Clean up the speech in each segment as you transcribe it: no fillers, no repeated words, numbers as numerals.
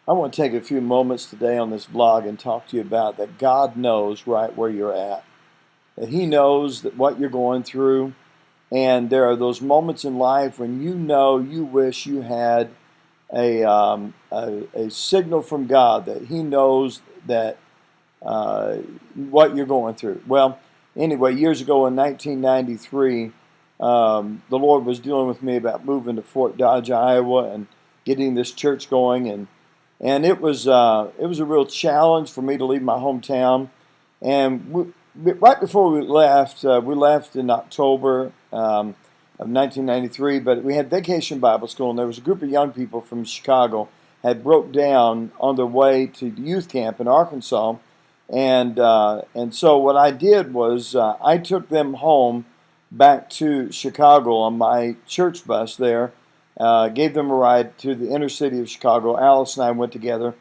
I want to take a few moments today on this vlog and talk to you about that God knows right where you're at. That He knows that what you're going through, and there are those moments in life when you know you wish you had a signal from God that He knows that what you're going through. Well, anyway, years ago in 1993, the Lord was dealing with me about moving to Fort Dodge, Iowa, and getting this church going, and it was a real challenge for me to leave my hometown. And right before we left in October of 1993, but we had Vacation Bible School, and there was a group of young people from Chicago had broke down on their way to youth camp in Arkansas. And so what I did was I took them home back to Chicago on my church bus there, gave them a ride to the inner city of Chicago. Alice and I went together,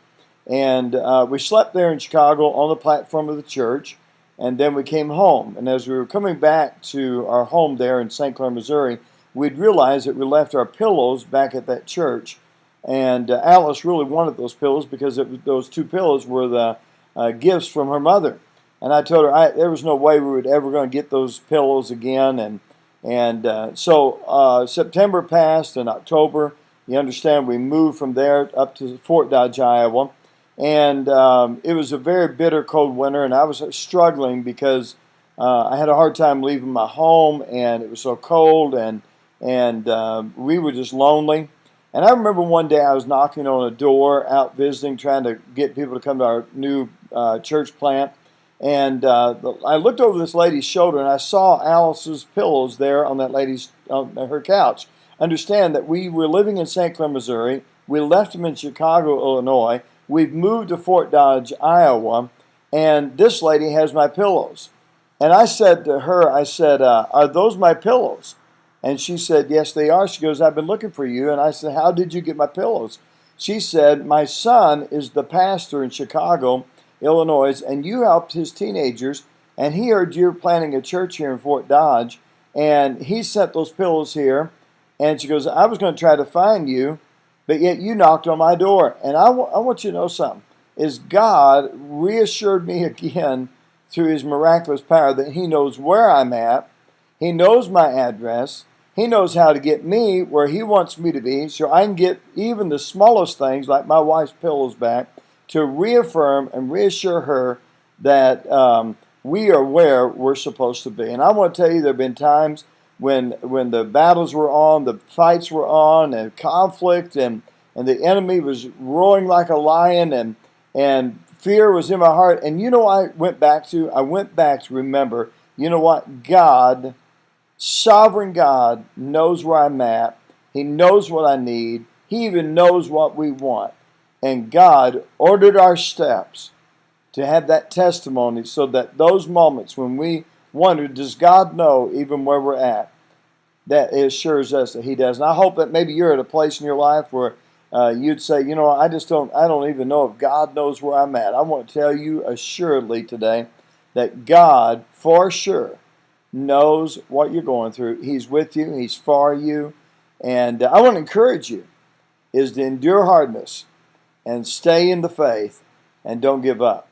and we slept there in Chicago on the platform of the church, and then we came home. And as we were coming back to our home there in St. Clair, Missouri, we'd realized that we left our pillows back at that church. And Alice really wanted those pillows because those two pillows were the gifts from her mother. And I told her there was no way we were ever going to get those pillows again. So September passed, and October, you understand, we moved from there up to Fort Dodge, Iowa. And it was a very bitter, cold winter, and I was struggling because I had a hard time leaving my home, and it was so cold, and we were just lonely. And I remember one day I was knocking on a door out visiting, trying to get people to come to our new church plant. And I looked over this lady's shoulder, and I saw Alice's pillows there on that lady's her couch. Understand that we were living in St. Clair, Missouri. We left them in Chicago, Illinois. We've moved to Fort Dodge, Iowa, and this lady has my pillows. And I said to her, are those my pillows? And she said, yes, they are. She goes, I've been looking for you. And I said, how did you get my pillows? She said, my son is the pastor in Chicago, Illinois, and you helped his teenagers, and he heard you were planning a church here in Fort Dodge, and he sent those pillows here. And she goes, I was going to try to find you, but yet you knocked on my door. And I want you to know something, is God reassured me again through His miraculous power that He knows where I'm at, He knows my address, He knows how to get me where He wants me to be, so I can get even the smallest things, like my wife's pillows, back, to reaffirm and reassure her that we are where we're supposed to be. And I want to tell you, there have been times when the battles were on, the fights were on, and conflict, and the enemy was roaring like a lion, and fear was in my heart. And you know, I went back to remember, you know what? God, sovereign God, knows where I'm at. He knows what I need. He even knows what we want. And God ordered our steps to have that testimony, so that those moments when we wonder, does God know even where we're at, that it assures us that He does. And I hope that maybe you're at a place in your life where you'd say, you know, I don't even know if God knows where I'm at. I want to tell you assuredly today that God, for sure, knows what you're going through. He's with you. He's for you. And I want to encourage you is to endure hardness and stay in the faith and don't give up.